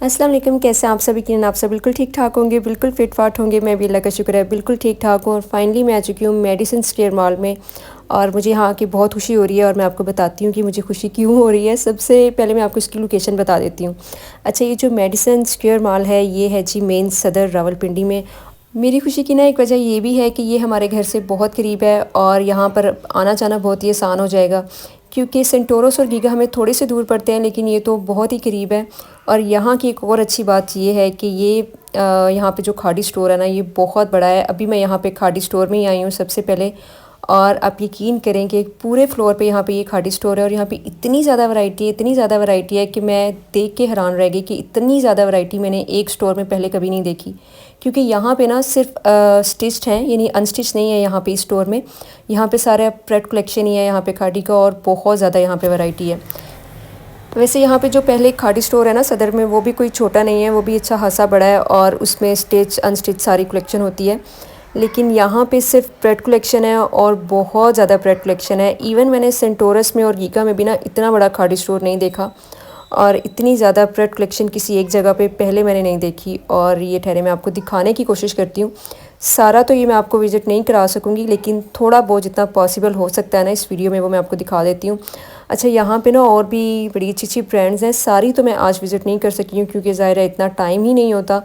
अस्सलाम वालेकुम। कैसे हैं आप सभी? किन आप सब बिल्कुल ठीक ठाक होंगे, बिल्कुल फिट फाट होंगे। मैं भी अल्लाह का शुक्र है बिल्कुल ठीक ठाक हूँ। और फाइनली मैं आ चुकी हूँ मेडिसन स्क्वायर मॉल में और मुझे यहाँ आके बहुत खुशी हो रही है और मैं आपको बताती हूँ कि मुझे खुशी क्यों हो रही है। सबसे पहले मैं आपको इसकी लोकेशन बता देती हूँ। अच्छा, ये जो मेडिसन स्क्वायर मॉल है ये है जी मेन सदर रावलपिंडी में। मेरी खुशी की ना एक वजह ये भी है कि ये हमारे घर से बहुत करीब है और यहाँ पर आना जाना बहुत ही आसान हो जाएगा, क्योंकि सेंटोरस और गीगा हमें थोड़े से दूर पड़ते हैं लेकिन ये तो बहुत ही करीब है। और यहाँ की एक और अच्छी बात ये है कि ये यहाँ पे जो खाड़ी स्टोर है ना ये बहुत बड़ा है। अभी मैं यहाँ पे खाड़ी स्टोर में ही आई हूँ सबसे पहले, और आप यकीन करें कि पूरे फ्लोर पे यहाँ पे ये खाड़ी स्टोर है और यहाँ पे इतनी ज़्यादा वैरायटी है, इतनी ज़्यादा वैरायटी है कि मैं देख के हैरान रह गई कि इतनी ज़्यादा वैरायटी मैंने एक स्टोर में पहले कभी नहीं देखी। क्योंकि यहाँ पे ना सिर्फ स्टिच्ड हैं, यानी अनस्टिच नहीं है यहाँ पे इस स्टोर में। यहाँ पे सारा प्रेड कलेक्शन ही है यहाँ पे खाड़ी का और बहुत ज़्यादा यहाँ पे वैरायटी है। वैसे यहाँ पे जो पहले खाड़ी स्टोर है ना सदर में, वो भी कोई छोटा नहीं है, वो भी अच्छा खासा बड़ा है और उसमें स्टिच अनस्टिच सारी कलेक्शन होती है। लेकिन यहाँ पे सिर्फ प्रेड कलेक्शन है और बहुत ज़्यादा प्रेड कलेक्शन है। इवन मैंने सेंटोरस में और गीगा में भी ना इतना बड़ा खाड़ी स्टोर नहीं देखा और इतनी ज़्यादा प्रेड कलेक्शन किसी एक जगह पे पहले मैंने नहीं देखी। और ये ठहरे मैं आपको दिखाने की कोशिश करती हूँ। सारा तो ये मैं आपको विज़िट नहीं करा सकूँगी लेकिन थोड़ा बहुत जितना पॉसिबल हो सकता है ना इस वीडियो में वो मैं आपको दिखा देती हूँ। अच्छा, यहाँ पे ना और भी बड़ी अच्छी अच्छी ब्रांड्स हैं। सारी तो मैं आज विज़िट नहीं कर सकी हूँ क्योंकि ज़ाहिर है इतना टाइम ही नहीं होता।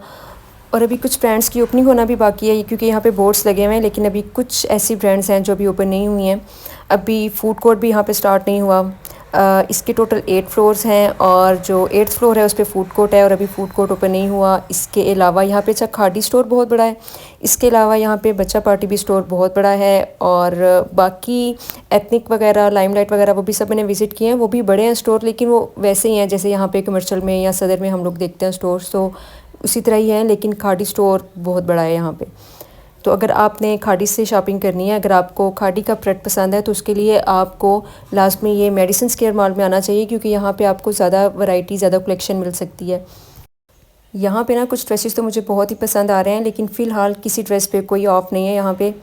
और अभी कुछ ब्रांड्स की ओपनिंग होना भी बाकी है क्योंकि यहाँ पे बोर्ड्स लगे हुए हैं, लेकिन अभी कुछ ऐसी ब्रांड्स हैं जो अभी ओपन नहीं हुई हैं। अभी फूड कोर्ट भी यहाँ पे स्टार्ट नहीं हुआ। इसके टोटल 8 फ्लोर्स हैं और जो 8th फ्लोर है उस पर फूड कोर्ट है और अभी फूड कोर्ट ओपन नहीं हुआ। इसके अलावा यहाँ पे अच्छा खाड़ी स्टोर बहुत बड़ा है। इसके अलावा यहाँ पे बच्चा पार्टी भी स्टोर बहुत बड़ा है और बाकी एथनिक वगैरह लाइमलाइट वगैरह वो भी सब मैंने विज़िट किए हैं। वो भी बड़े हैं स्टोर, लेकिन वो वैसे ही हैं जैसे यहाँ पे कमर्शियल में या सदर में हम लोग देखते हैं स्टोर्स, तो उसी तरह ही है। लेकिन खाड़ी स्टोर बहुत बड़ा है यहाँ पे। तो अगर आपने खाड़ी से शॉपिंग करनी है, अगर आपको खाड़ी का प्रोडक्ट पसंद है तो उसके लिए आपको लास्ट में ये मेडिसन स्क्वायर मॉल में आना चाहिए, क्योंकि यहाँ पे आपको ज़्यादा वैरायटी ज़्यादा कलेक्शन मिल सकती है। यहाँ पे ना कुछ ड्रेसेस तो मुझे बहुत ही पसंद आ रहे हैं लेकिन फ़िलहाल किसी ड्रेस पे कोई ऑफ नहीं है यहाँ पे।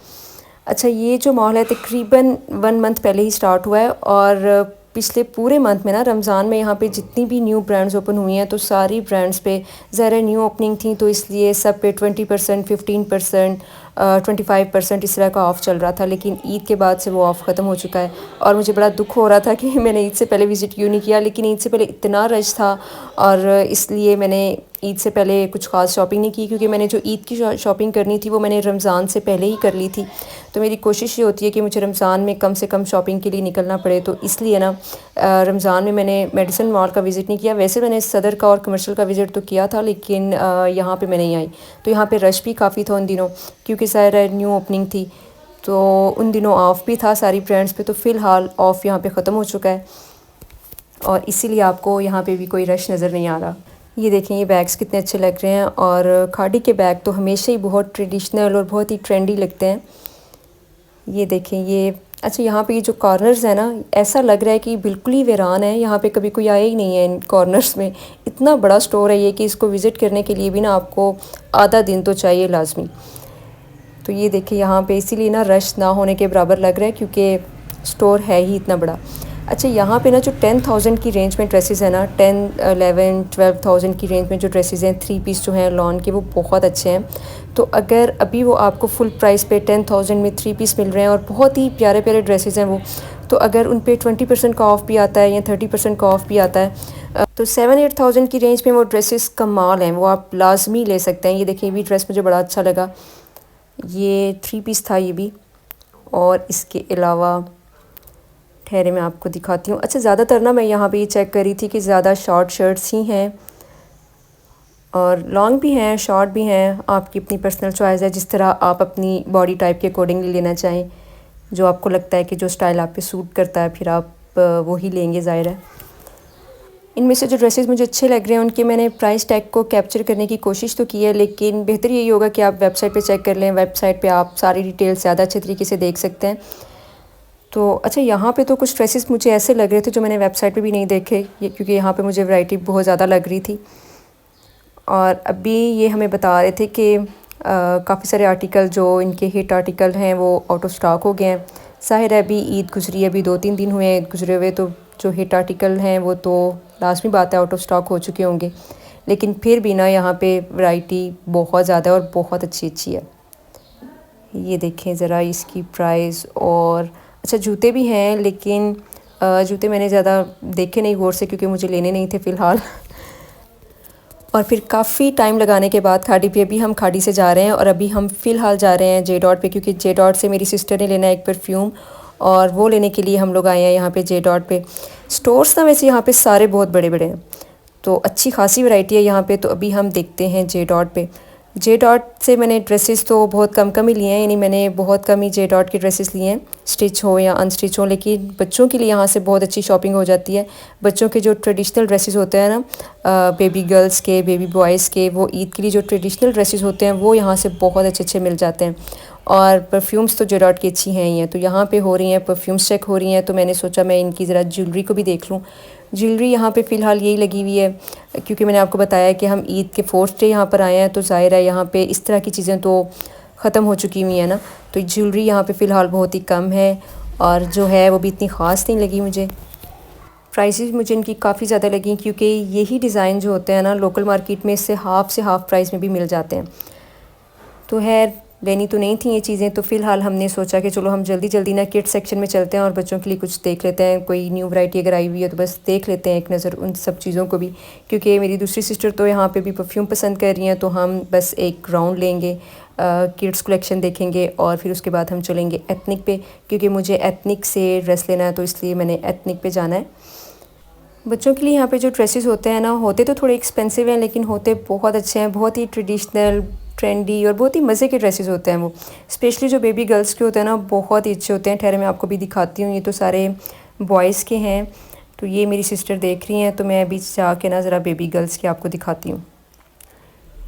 अच्छा, ये जो मॉल है तकरीबन 1 मंथ पहले ही स्टार्ट हुआ है और पिछले पूरे मंथ में ना रमज़ान में यहाँ पे जितनी भी न्यू ब्रांड्स ओपन हुई हैं तो सारी ब्रांड्स पे ज़रा न्यू ओपनिंग थी, तो इसलिए सब पे 20%, 15%, 25% इस तरह का ऑफ़ चल रहा था। लेकिन ईद के बाद से वो ऑफ़ ख़त्म हो चुका है और मुझे बड़ा दुख हो रहा था कि मैंने ईद से पहले विज़िट क्यों नहीं किया। लेकिन ईद से पहले इतना रश था और इसलिए मैंने ईद से पहले कुछ ख़ास शॉपिंग नहीं की, क्योंकि मैंने जो ईद की शॉपिंग करनी थी वो मैंने रमज़ान से पहले ही कर ली थी। तो मेरी कोशिश ये होती है कि मुझे रमज़ान में कम से कम शॉपिंग के लिए निकलना पड़े, तो इसलिए ना रमज़ान में मैंने मेडिसन मॉल का विज़िट नहीं किया। वैसे मैंने सदर का और कमर्शियल का विज़िट तो किया था लेकिन यहाँ पे मैं नहीं आई। तो यहाँ पे रश भी काफ़ी था उन दिनों, क्योंकि सारा न्यू ओपनिंग थी, तो उन दिनों ऑफ़ भी था सारी ब्रांड्स पे। तो फ़िलहाल ऑफ़ यहाँ पे ख़त्म हो चुका है और इसीलिए आपको यहाँ पे भी कोई रश नज़र नहीं आ रहा। ये देखें, ये बैग्स कितने अच्छे लग रहे हैं और खाड़ी के बैग तो हमेशा ही बहुत ट्रेडिशनल और बहुत ही ट्रेंडी लगते हैं। ये देखें ये। अच्छा, यहाँ पे ये जो कॉर्नर्स है ना, ऐसा लग रहा है कि बिल्कुल ही वीरान है, यहाँ पे कभी कोई आया ही नहीं है इन कॉर्नर्स में। इतना बड़ा स्टोर है ये कि इसको विज़िट करने के लिए भी ना आपको आधा दिन तो चाहिए लाजमी। तो ये देखिए यहाँ पे इसीलिए ना रश ना होने के बराबर लग रहा है क्योंकि स्टोर है ही इतना बड़ा। अच्छा, यहाँ पे ना जो 10,000 की रेंज में ड्रेसेस है ना, 10, 11, 12,000 की रेंज में जो ड्रेसेस हैं 3 पीस जो हैं लॉन के, वो बहुत अच्छे हैं। तो अगर अभी वो आपको फुल प्राइस पे 10,000 में 3 पीस मिल रहे हैं और बहुत ही प्यारे प्यारे ड्रेसेस हैं वो, तो अगर उन पे 20% का ऑफ़ भी आता है या 30% का ऑफ़ भी आता है तो 7-8,000 की रेंज में वो ड्रेसेस कमाल हैं, वो आप लाजमी ले सकते हैं। ये देखिए, ये भी ड्रेस मुझे बड़ा अच्छा लगा, ये 3 पीस था ये भी। और इसके अलावा ठहरे मैं आपको दिखाती हूँ। अच्छा, ज़्यादातर ना मैं यहाँ पे ये चेक कर रही थी कि ज़्यादा शॉर्ट शर्ट्स ही हैं और लॉन्ग भी हैं, शॉर्ट भी हैं। आपकी अपनी पर्सनल चॉइस है, जिस तरह आप अपनी बॉडी टाइप के अकॉर्डिंगली लेना चाहें। जो आपको लगता है कि जो स्टाइल आप पे सूट करता है फिर आप वो ही लेंगे, ज़ाहिर है। इनमें से जो ड्रेसेस मुझे अच्छे लग रहे हैं उनके मैंने प्राइस टैग को कैप्चर करने की कोशिश तो की है, लेकिन बेहतर यही होगा कि आप वेबसाइट पे चेक कर लें। वेबसाइट पे आप सारी डिटेल्स ज़्यादा अच्छे तरीके से देख सकते हैं। तो अच्छा, यहाँ पे तो कुछ ड्रेसेस मुझे ऐसे लग रहे थे जो मैंने वेबसाइट पे भी नहीं देखे, क्योंकि यहाँ पे मुझे वैरायटी बहुत ज़्यादा लग रही थी। और अभी ये हमें बता रहे थे कि काफ़ी सारे आर्टिकल जो इनके हिट आर्टिकल हैं वो आउट ऑफ स्टॉक हो गए हैं। ज़ाहिर है अभी ईद गुजरी है, अभी 2-3 दिन हुए हैं गुजरे हुए, तो जो हिट आर्टिकल हैं वो तो लाजमी बात है आउट ऑफ स्टॉक हो चुके होंगे। लेकिन फिर भी ना यहाँ पे वैरायटी बहुत ज़्यादा है और बहुत अच्छी अच्छी है। ये देखें ज़रा इसकी प्राइस। और अच्छा जूते भी हैं, लेकिन जूते मैंने ज़्यादा देखे नहीं गौर से क्योंकि मुझे लेने नहीं थे फ़िलहाल। और फिर काफ़ी टाइम लगाने के बाद खाड़ी पे अभी हम खाड़ी से जा रहे हैं और अभी हम फ़िलहाल जा रहे हैं जे डॉट पे, क्योंकि जे डॉट से मेरी सिस्टर ने लेना है एक परफ्यूम और वो लेने के लिए हम लोग आए हैं यहाँ पे जे डॉट पे। स्टोर्स ना वैसे यहाँ पे सारे बहुत बड़े बड़े हैं, तो अच्छी खासी वैरायटी है यहाँ पे। तो अभी हम देखते हैं जे डॉट पे। जे डॉट से मैंने ड्रेसेस तो बहुत कम कम ही लिए हैं, यानी मैंने बहुत कम ही जे डॉट के ड्रेसेस लिए हैं, स्टिच हो या अनस्टिच हो। लेकिन बच्चों के लिए यहाँ से बहुत अच्छी शॉपिंग हो जाती है। बच्चों के जो ट्रेडिशनल ड्रेसेस होते हैं ना, बेबी गर्ल्स के, बेबी बॉयज़ के, वो ईद के लिए जो ट्रेडिशनल ड्रेसेस होते हैं वो यहाँ से बहुत अच्छे अच्छे मिल जाते हैं। और परफ्यूम्स तो जे डॉट की अच्छी हैं ही हैं। तो यहाँ पे हो रही हैं परफ्यूम्स चेक हो रही हैं, तो मैंने सोचा मैं इनकी ज़रा ज्वेलरी को भी देख लूँ। ज्वेलरी यहाँ पे फ़िलहाल यही लगी हुई है, क्योंकि मैंने आपको बताया कि हम ईद के 4th डे यहाँ पर आए हैं, तो ज़ाहिर है यहाँ पे इस तरह की चीज़ें तो ख़त्म हो चुकी हुई हैं ना। तो ज्वेलरी यहाँ पे फ़िलहाल बहुत ही कम है और जो है वो भी इतनी ख़ास नहीं लगी मुझे। प्राइसेस मुझे इनकी काफ़ी ज़्यादा लगी, क्योंकि यही डिज़ाइन जो होते हैं ना लोकल मार्केट में इससे हाफ़ से हाफ़ प्राइस में भी मिल जाते हैं। तो है लेनी तो नहीं थी ये चीज़ें, तो फ़िलहाल हमने सोचा कि चलो हम जल्दी जल्दी ना किड सेक्शन में चलते हैं और बच्चों के लिए कुछ देख लेते हैं। कोई न्यू वैरायटी अगर आई हुई है तो बस देख लेते हैं एक नज़र उन सब चीज़ों को भी, क्योंकि मेरी दूसरी सिस्टर तो यहाँ पे भी परफ्यूम पसंद कर रही हैं। तो हम बस एक राउंड लेंगे, किड्स कलेक्शन देखेंगे और फिर उसके बाद हम चलेंगे एथनिक पे, क्योंकि मुझे एथनिक से ड्रेस लेना है, तो इसलिए मैंने एथनिक पे जाना है। बच्चों के लिए यहाँ पे जो ड्रेसेस होते हैं ना, होते तो थोड़े एक्सपेंसिव हैं लेकिन होते बहुत अच्छे हैं, बहुत ही ट्रेडिशनल, ट्रेंडी और बहुत ही मज़े के ड्रेसेस होते हैं वो। स्पेशली जो बेबी गर्ल्स के होते हैं ना, बहुत ही अच्छे होते हैं। ठहरे मैं आपको भी दिखाती हूँ। ये तो सारे बॉयज़ के हैं, तो ये मेरी सिस्टर देख रही हैं, तो मैं अभी जाके ना ज़रा बेबी गर्ल्स के आपको दिखाती हूँ।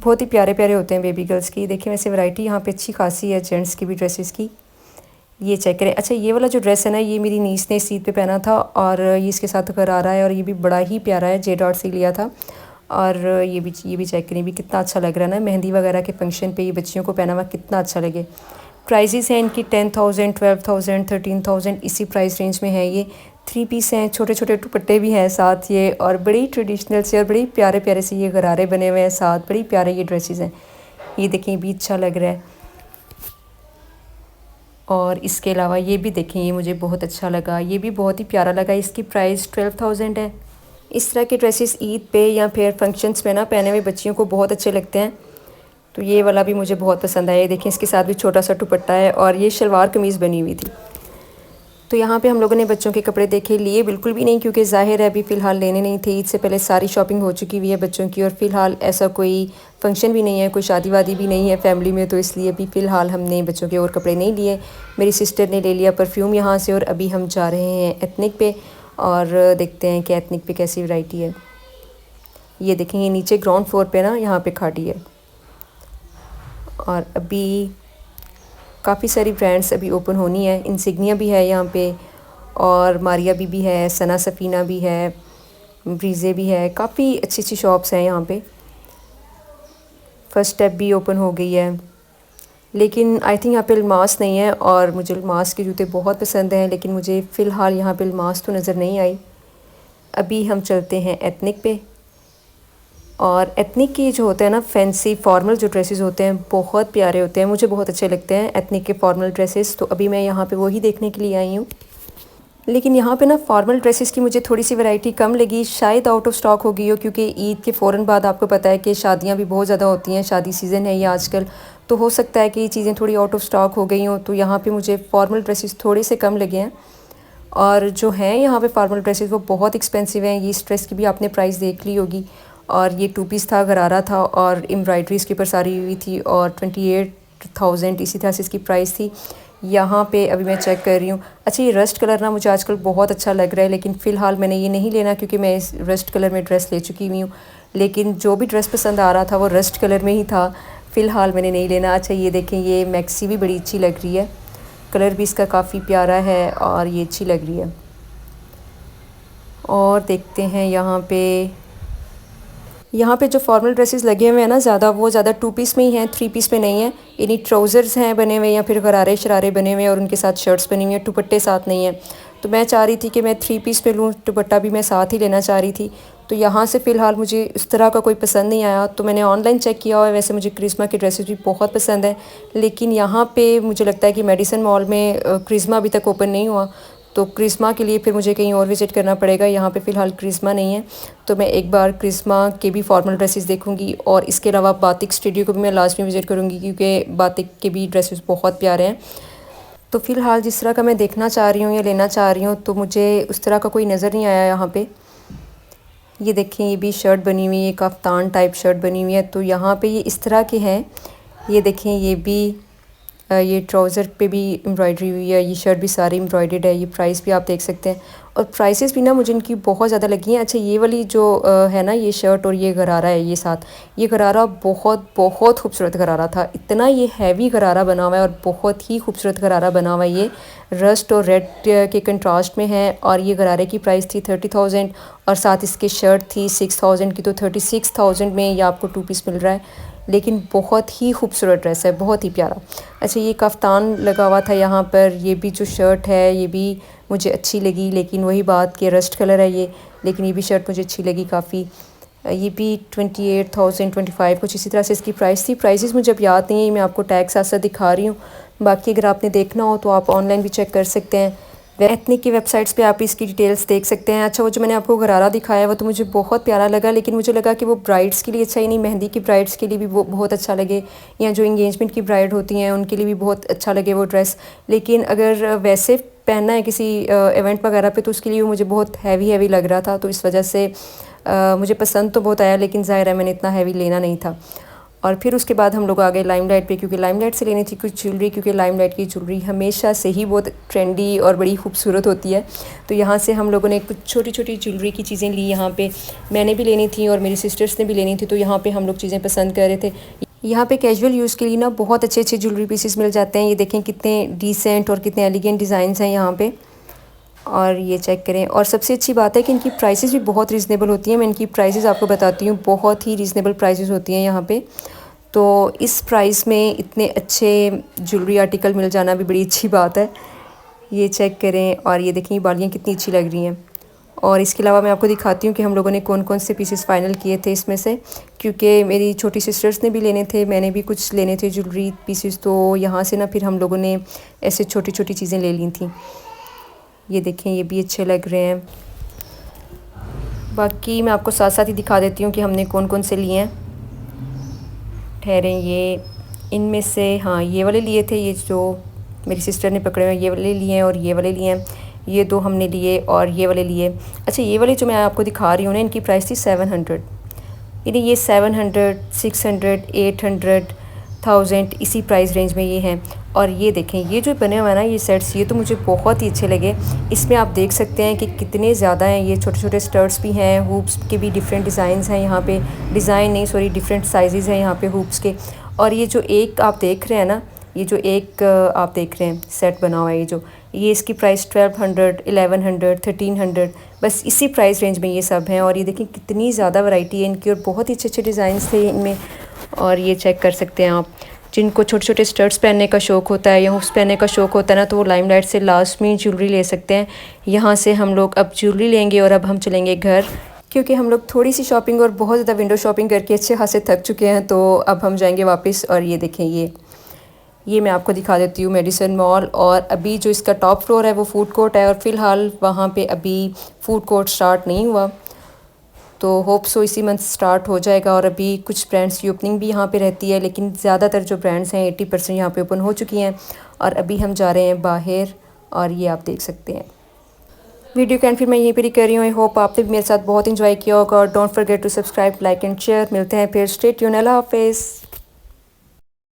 बहुत ही प्यारे प्यारे होते हैं बेबी गर्ल्स की। देखिए वैसे वैरायटी यहाँ पे अच्छी खासी है जेंट्स की भी ड्रेसेस की। ये चेक करें। अच्छा ये वाला जो ड्रेस है ना, ये मेरी नीस ने इस ईद पे पहना था और ये इसके साथ घर आ रहा है और ये भी बड़ा ही प्यारा है, जे डॉट से लिया था। और ये भी चेक करें, भी कितना अच्छा लग रहा है ना, मेहंदी वगैरह के फंक्शन पे ये बच्चियों को पहना हुआ कितना अच्छा लगे। प्राइजेस हैं इनकी 10,000, 12,000, 13,000, इसी प्राइस रेंज में है ये। 3 पीस हैं, छोटे छोटे दुपट्टे भी हैं साथ ये, और बड़ी ट्रेडिशनल से और बड़ी प्यारे प्यारे से ये गरारे बने हुए हैं साथ, बड़ी प्यारे ये ड्रेसेस हैं। ये देखें ये भी अच्छा लग रहा है। और इसके अलावा ये भी देखें, ये मुझे बहुत अच्छा लगा, ये भी बहुत ही प्यारा लगा। इसकी प्राइस 12,000 है। इस तरह के ड्रेसेस ईद पे या फिर फंक्शंस में ना पहने हुए बच्चियों को बहुत अच्छे लगते हैं। तो ये वाला भी मुझे बहुत पसंद आया। देखें इसके साथ भी छोटा सा दुपट्टा है और ये शलवार कमीज़ बनी हुई थी। तो यहाँ पे हम लोगों ने बच्चों के कपड़े देखे, लिए बिल्कुल भी नहीं, क्योंकि ज़ाहिर है अभी फ़िलहाल लेने नहीं थे। ईद से पहले सारी शॉपिंग हो चुकी हुई है बच्चों की, और फ़िलहाल ऐसा कोई फंक्शन भी नहीं है, कोई शादी वादी भी नहीं है फैमिली में, तो इसलिए अभी फ़िलहाल हमने बच्चों के और कपड़े नहीं लिए। मेरी सिस्टर ने ले लिया परफ्यूम यहाँ से, और अभी हम जा रहे हैं एथनिक पे और देखते हैं कि एथनिक पे कैसी वैरायटी है। ये देखेंगे नीचे ग्राउंड फ्लोर पे ना यहाँ पे खाड़ी है, और अभी काफ़ी सारी ब्रांड्स अभी ओपन होनी है। इंसिग्निया भी है यहाँ पे, और मारिया भी है, सना सफ़ीना भी है, ब्रीजे भी है। काफ़ी अच्छी अच्छी शॉप्स हैं यहाँ पे। फर्स्ट स्टेप भी ओपन हो गई है, लेकिन आई थिंक यहाँ पे अल्मास नहीं है, और मुझे अल्मास के जूते बहुत पसंद हैं, लेकिन मुझे फ़िलहाल यहाँ पे अल्मास तो नज़र नहीं आई। अभी हम चलते हैं एथनिक पे। और एथनिक के जो होते हैं ना फैंसी फॉर्मल जो ड्रेसेस होते हैं बहुत प्यारे होते हैं, मुझे बहुत अच्छे लगते हैं एथनिक के फॉर्मल ड्रेसेस। तो अभी मैं यहाँ पे वही देखने के लिए आई हूँ। लेकिन यहाँ पे ना फॉर्मल ड्रेसेस की मुझे थोड़ी सी वैरायटी कम लगी, शायद आउट ऑफ स्टॉक हो गई हो, क्योंकि ईद के फ़ौरन बाद आपको पता है कि शादियाँ भी बहुत ज़्यादा होती हैं, शादी सीज़न है ये आजकल, तो हो सकता है कि ये चीज़ें थोड़ी आउट ऑफ स्टॉक हो गई हों। तो यहाँ पर मुझे फॉर्मल ड्रेसेस थोड़े से कम लगे हैं, और जो हैं यहाँ पर फॉर्मल ड्रेसेस वो बहुत एक्सपेंसिव हैं। ये इस ड्रेस की भी आपने प्राइस देख ली होगी, और ये 2 पीस था, गरारा था, और एम्ब्रॉयडरी इसके ऊपर सारी हुई थी, और 28,000 इसी तरह से इसकी प्राइस थी। यहाँ पे अभी मैं चेक कर रही हूँ। अच्छा ये रस्ट कलर ना मुझे आजकल बहुत अच्छा लग रहा है, लेकिन फ़िलहाल मैंने ये नहीं लेना, क्योंकि मैं इस रस्ट कलर में ड्रेस ले चुकी हुई हूँ। लेकिन जो भी ड्रेस पसंद आ रहा था वो रस्ट कलर में ही था, फ़िलहाल मैंने नहीं लेना। अच्छा ये देखें, ये मैक्सी भी बड़ी अच्छी लग रही है, कलर भी इसका काफ़ी प्यारा है और ये अच्छी लग रही है। और देखते हैं यहाँ पे जो फॉर्मल ड्रेसेस लगे हुए हैं ना ज़्यादा, वो ज़्यादा 2 पीस में ही हैं, 3 पीस में नहीं है। इन्हीं ट्राउज़र्स हैं बने हुए, या फिर गरारे शरारे बने हुए हैं और उनके साथ शर्ट्स बनी हुई हैं, दुपट्टे साथ नहीं हैं। तो मैं चाह रही थी कि मैं 3 पीस में लूँ, दुपट्टा भी मैं साथ ही लेना चाह रही थी। तो यहाँ से फ़िलहाल मुझे इस तरह का कोई पसंद नहीं आया, तो मैंने ऑनलाइन चेक किया हुआ है। वैसे मुझे क्रिस्मा की ड्रेसेस भी बहुत पसंद है, लेकिन यहाँ पे मुझे लगता है कि मेडिसन मॉल में क्रिस्मा अभी तक ओपन नहीं हुआ, तो क्रिस्मा के लिए फिर मुझे कहीं और विज़िट करना पड़ेगा। यहाँ पे फ़िलहाल क्रिस्मा नहीं है, तो मैं एक बार क्रिस्मा के भी फॉर्मल ड्रेसेस देखूँगी, और इसके अलावा बातिक स्टूडियो को भी मैं लास्ट में विज़िट करूँगी, क्योंकि बातिक के भी ड्रेसेस बहुत प्यारे हैं। तो फ़िलहाल जिस तरह का मैं देखना चाह रही हूँ या लेना चाह रही हूँ, तो मुझे उस तरह का कोई नज़र नहीं आया यहाँ पे। ये देखें, ये भी शर्ट बनी हुई है, कफ्तान टाइप शर्ट बनी हुई है। तो यहाँ पे ये इस तरह के हैं। ये देखें, ये भी ये ट्राउज़र पे भी एम्ब्रॉयडरी हुई है, ये शर्ट भी सारी एम्ब्रॉयडर्ड है। ये प्राइस भी आप देख सकते हैं, और प्राइसेस भी ना मुझे इनकी बहुत ज़्यादा लगी हैं। अच्छा, ये वाली जो है ना, ये शर्ट और ये गरारा है, ये साथ ये गरारा बहुत बहुत खूबसूरत गरारा था। इतना ये हैवी गरारा बना हुआ है और बहुत ही खूबसूरत गरारा बना हुआ है। ये रस्ट और रेड के कंट्रास्ट में है, और ये गरारे की प्राइस थी 30,000, और साथ इसकी शर्ट थी 6,000 की। तो 36,000 में ये आपको 2 पीस मिल रहा है, लेकिन बहुत ही खूबसूरत ड्रेस है, बहुत ही प्यारा। अच्छा, ये कफ्तान लगा हुआ था यहाँ पर। ये भी जो शर्ट है ये भी मुझे अच्छी लगी, लेकिन वही बात कि रस्ट कलर है ये, लेकिन ये भी शर्ट मुझे अच्छी लगी काफ़ी। ये भी 28,000 25 कुछ इसी तरह से इसकी प्राइस थी। प्राइसेस मुझे अब याद नहीं है, मैं आपको टैग साथ साथ दिखा रही हूँ। बाकी अगर आपने देखना हो तो आप ऑनलाइन भी चेक कर सकते हैं। एथनिक की वेबसाइट्स पे आप इसकी डिटेल्स देख सकते हैं। अच्छा, वो जो मैंने आपको गरारा दिखाया है वो तो मुझे बहुत प्यारा लगा, लेकिन मुझे लगा कि वो ब्राइड्स के लिए अच्छा ही नहीं, मेहंदी की ब्राइड्स के लिए भी वो बहुत अच्छा लगे, या जो इंगेजमेंट की ब्राइड होती हैं उनके लिए भी बहुत अच्छा लगे वो ड्रेस। लेकिन अगर वैसे पहनना है किसी इवेंट वगैरह पे, तो उसके लिए वो मुझे बहुत हैवी हैवी लग रहा था। तो इस वजह से मुझे पसंद तो बहुत आया, लेकिन ज़ाहिर है मैंने इतना हैवी लेना नहीं था। और फिर उसके बाद हम लोग आ गए लाइमलाइट पे, क्योंकि लाइमलाइट से लेनी थी कुछ ज्वेलरी, क्योंकि लाइमलाइट की ज्वेलरी हमेशा से ही बहुत ट्रेंडी और बड़ी खूबसूरत होती है। तो यहाँ से हम लोगों ने कुछ छोटी छोटी ज्वेलरी की चीज़ें ली। यहाँ पे मैंने भी लेनी थी और मेरी सिस्टर्स ने भी लेनी थी, तो यहाँ पे हम लोग चीज़ें पसंद कर रहे थे। यहाँ पे कैजुअल यूज़ के लिए ना बहुत अच्छे अच्छे ज्वेलरी पीसेस मिल जाते हैं। ये देखें कितने डिसेंट और कितने एलिगेंट डिज़ाइंस हैं यहाँ पे, और ये चेक करें। और सबसे अच्छी बात है कि इनकी प्राइसेस भी बहुत रीज़नेबल होती हैं। मैं इनकी प्राइसेस आपको बताती हूँ, बहुत ही रीज़नेबल प्राइसेस होती हैं यहाँ पे। तो इस प्राइस में इतने अच्छे ज्वेलरी आर्टिकल मिल जाना भी बड़ी अच्छी बात है। ये चेक करें, और ये देखें बालियाँ कितनी अच्छी लग रही हैं। और इसके अलावा मैं आपको दिखाती हूँ कि हम लोगों ने कौन कौन से पीसेस फ़ाइनल किए थे इसमें से, क्योंकि मेरी छोटी सिस्टर्स ने भी लेने थे, मैंने भी कुछ लेने थे ज्वेलरी पीसेस। तो यहाँ से ना फिर हम लोगों ने ऐसे छोटी छोटी चीज़ें ले ली थी। ये देखें, ये भी अच्छे लग रहे हैं। बाकी मैं आपको साथ साथ ही दिखा देती हूँ कि हमने कौन कौन से लिए हैं। ठहरें, ये इनमें से हाँ ये वाले लिए थे, ये जो मेरी सिस्टर ने पकड़े हुए ये वाले लिए हैं, और ये वाले लिए हैं, ये दो हमने लिए, और ये वाले लिए। अच्छा, ये वाले जो मैं आपको दिखा रही हूँ ना, इनकी प्राइस थी 700, यानी ये 700 600 800 1000 इसी प्राइस रेंज में ये हैं। और ये देखें, ये जो बने हुए हैं ना ये सेट्स, ये तो मुझे बहुत ही अच्छे लगे। इसमें आप देख सकते हैं कि कितने ज़्यादा हैं। ये छोटे छोटे स्टर्ट्स भी हैं, हुप्स के भी डिफरेंट डिज़ाइंस हैं यहाँ पे, डिज़ाइन नहीं सॉरी डिफरेंट साइज़ हैं यहाँ पे हुप्स के। और ये जो एक आप देख रहे हैं ना, ये जो एक आप देख रहे हैं सेट बना हुआ है, ये इसकी प्राइस 1200 1100 1300 बस इसी प्राइस रेंज में ये सब हैं। और ये देखें कितनी ज़्यादा वैरायटी है इनकी, और बहुत ही अच्छे अच्छे डिज़ाइंस थे इनमें। और ये चेक कर सकते हैं आप, जिनको छोटे छोटे स्टर्ट्स पहनने का शौक़ होता है या हुप्स पहनने का शौक़ होता है ना, तो वो लाइमलाइट से लास्ट में ज्वेलरी ले सकते हैं। यहाँ से हम लोग अब ज्वेलरी लेंगे, और अब हम चलेंगे घर, क्योंकि हम लोग थोड़ी सी शॉपिंग और बहुत ज़्यादा विंडो शॉपिंग करके अच्छे खासे थक चुके हैं। तो अब हम जाएंगे वापस। और ये देखें, ये मैं आपको दिखा देती हूँ मेडिसन मॉल। और अभी जो इसका टॉप फ्लोर है वो फूड कोर्ट है, और फ़िलहाल वहाँ पे अभी फूड कोर्ट स्टार्ट नहीं हुआ, तो होप सो इसी मंथ स्टार्ट हो जाएगा। और अभी कुछ ब्रांड्स की ओपनिंग भी यहाँ पे रहती है, लेकिन ज़्यादातर जो ब्रांड्स हैं 80% यहाँ पे ओपन हो चुकी हैं। और अभी हम जा रहे हैं बाहर, और ये आप देख सकते हैं। वीडियो के एंड फिर मैं यहीं पर ही कर रही हूँ। आई होप आपने भी मेरे साथ बहुत इंजॉय किया होगा, और don't forget to subscribe, like and share. मिलते हैं फिर, स्टे ट्यून, अल्लाह हाफिज़।